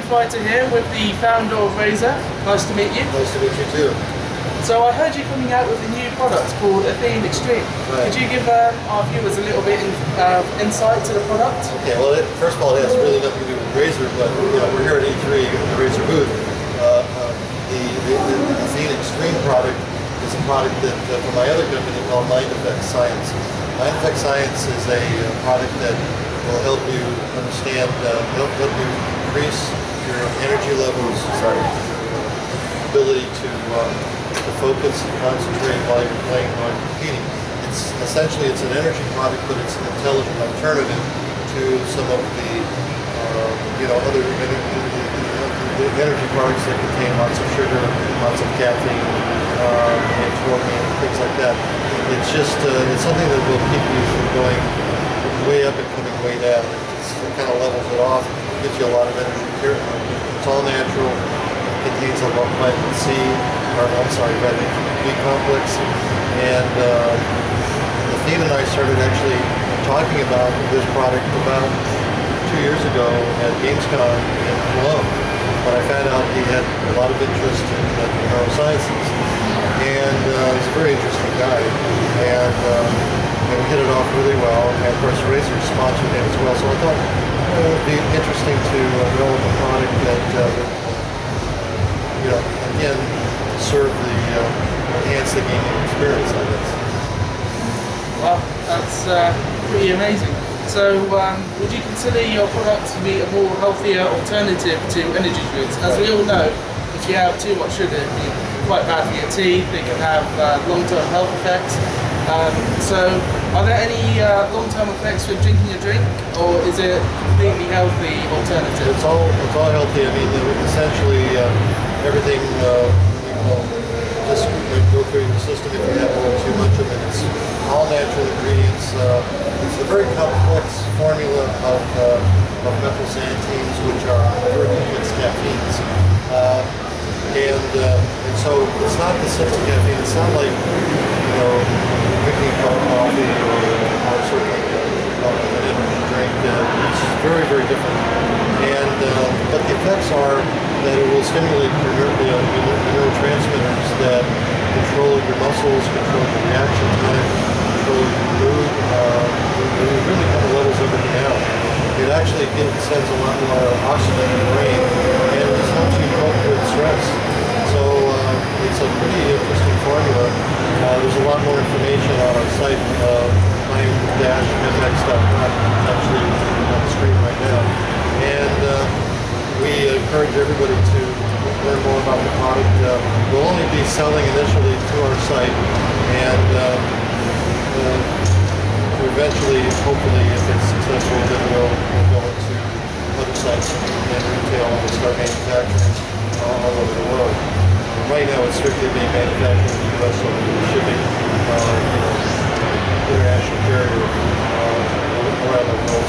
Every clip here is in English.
Fighter here with the founder of Razer. Nice to meet you. Nice to meet you too. So I heard you coming out with a new product called Athene Extreme. Right. Could you give our viewers a little bit insight to the product? Okay, well first of all it has really nothing to do with Razer, but we're here at E3 at the Razer booth. The Athene Extreme product is a product that from my other company called Mind Effect Science. Mind Effect Science is a product that will help you understand, help you increase your energy levels, ability to focus and concentrate while you're playing, while you're competing. It's essentially an energy product, but it's an intelligent alternative to some of the other energy products that contain lots of sugar, lots of caffeine, and taurine, things like that. It's just it's something that will keep you from going way up and coming way down. It kind of levels it off. Gives you a lot of energy here. It's all natural. It contains a lot of vitamin C, vitamin B complex. And Athene and I started actually talking about this product about 2 years ago at Gamescom in Cologne. When I found out he had a lot of interest in neurosciences. And he's a very interesting guy. And we hit it off really well. And of course Razer sponsored him as well. So I thought it would be interesting to develop a product that again, serve the enhance the gaming experience, I guess. Well, that's pretty amazing. So, would you consider your product to be a more healthier alternative to energy drinks? As we all know, if you have too much sugar, it can be quite bad for your teeth. It can have long-term health effects. So, are there any long-term effects with drinking a drink, or is it a completely healthy alternative? It's all healthy. I mean, essentially everything will just go through your system if you have a little too much of it. It's all natural ingredients. It's a very complex formula of methylxanthines, which are very complex caffeines. And so it's not the simple caffeine. It's not like drinking a cup of coffee or certainly an energy drink. It's very, very different. And but the effects are that it will stimulate your neurotransmitters that control your muscles, control your reaction time, control your mood. It really kind of levels everything out. It actually sends a lot more oxygen in the brain, and it just helps you cope with stress. So it's a pretty interesting formula. There's a lot more information on our site, mind-fx.com. It's actually on the screen right now. And we encourage everybody to learn more about the product. We'll only be selling initially to our site, and eventually, hopefully, if it's successful, then we'll go into other sites and retail and start manufacturing all over the world. Right now, it's strictly being manufactured in the U.S. so shipping, international carrier around the world.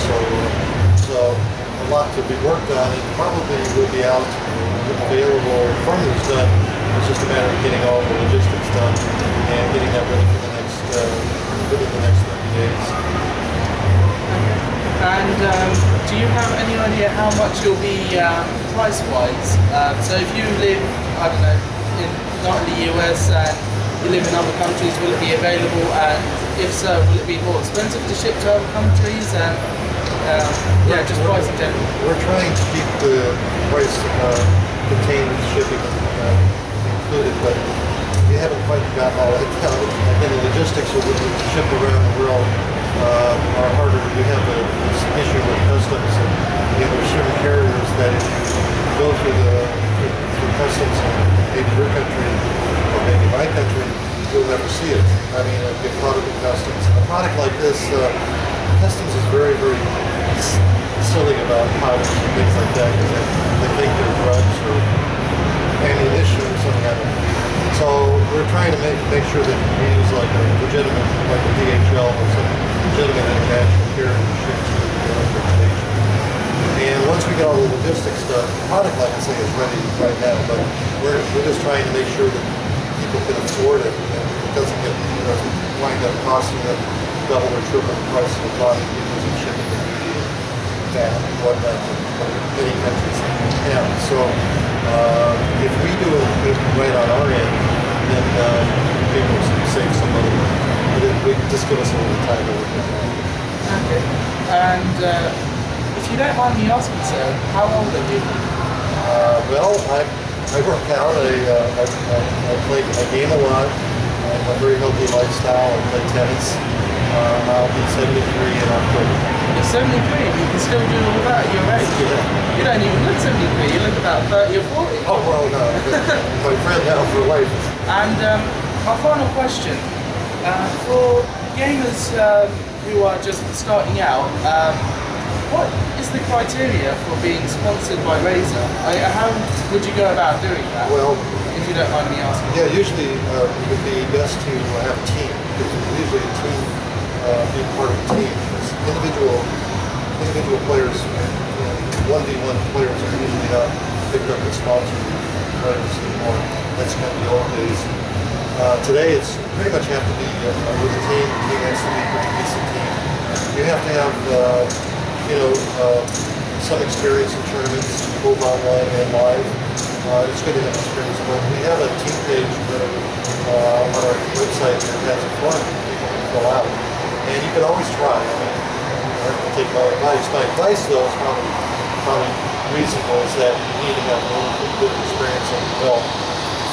So a lot to be worked on. It probably will be out available. Formulas done. It's just a matter of getting all the logistics done and getting that ready for the next within the next 30 days. And do you have any idea how much it'll be price-wise? So if you live, I don't know, not in the US and you live in other countries, will it be available? And if so, will it be more expensive to ship to other countries? And just price in general. We're trying to keep the price contained with shipping included, but we haven't quite gotten all that down. Again, the logistics of ship around the world are harder. We have this issue with customs, and there's certain carriers that if you go through customs in maybe your country or maybe my country, you'll never see it. I mean, it'll get caught up in customs. And a product like this, customs is very, very silly of about powders and things like that because they think they're drugs or ammunition or something like that. So we're trying to make sure that we use like a legitimate, like a DHL or some legitimate international carrier to ship to the Olympic station. And once we get all the logistics done, the product, like I say, is ready right now, but we're just trying to make sure that people can afford it and it doesn't wind up costing them double or triple the price of the product because of shipping and duty and that and whatnot that many countries have. So if we do it right on our end, then people save some money. But it just give us a little time to work on it. Okay. And if you don't mind me asking, sir, how old are you? Well, I work out. I game a lot. I have a very healthy lifestyle. I play tennis. I'll be 73 in October. You're 73 and you can still do all that at your age. Yeah. You don't even look 73, you look about 30 or 40. Oh, well, no. My friend now for life. And my final question, for gamers who are just starting out, what is the criteria for being sponsored by Razer? How would you go about doing that? Well, if you don't mind me asking. Yeah, usually it would be best to have a team, because usually a team, being part of a team, because individual players, 1v1 players are usually not picked up as sponsored players anymore. That's kind of the old days. Today it's pretty much have to be with a team. The team has to be a pretty decent team. You have to have some experience in tournaments, both online and live. It's good to have experience, but we have a team page on our website that has a form people can fill out. And you can always try. I mean, you have to take my advice. My advice, though, is probably reasonable, is that you need to have a little bit of experience on the belt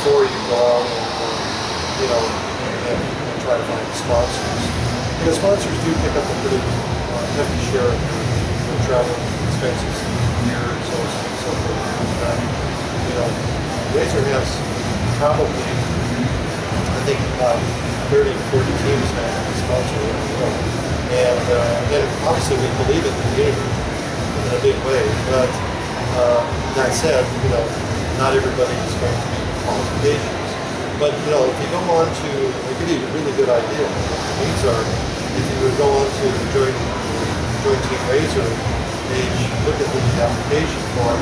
before you go out and try to find sponsors. Because sponsors do pick up a pretty hefty share of your travel expenses, gear, and so on and so forth. Razer has probably, I think, 30 to 40 teams now sponsor around the world. And obviously we believe in the game in a big way, but that said, not everybody is going to meet qualifications. But, if you go on to, I'll give you a really good idea of what the needs are. If you would go on to join Team Razer page, look at the application form,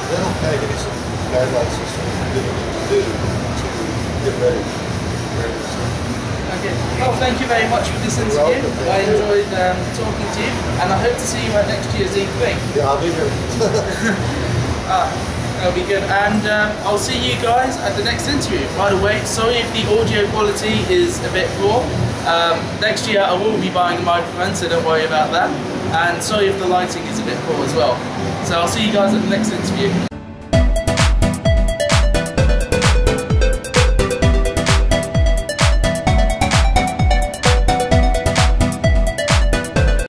that'll kind of give you some guidelines as to what you need to do to get ready. Okay. Well, thank you very much for this interview. I enjoyed talking to you, and I hope to see you at next year's E3. Yeah, I'll be here. That'll be good. And I'll see you guys at the next interview. By the way, sorry if the audio quality is a bit poor. Next year I will be buying a microphone, so don't worry about that. And sorry if the lighting is a bit poor as well. So I'll see you guys at the next interview.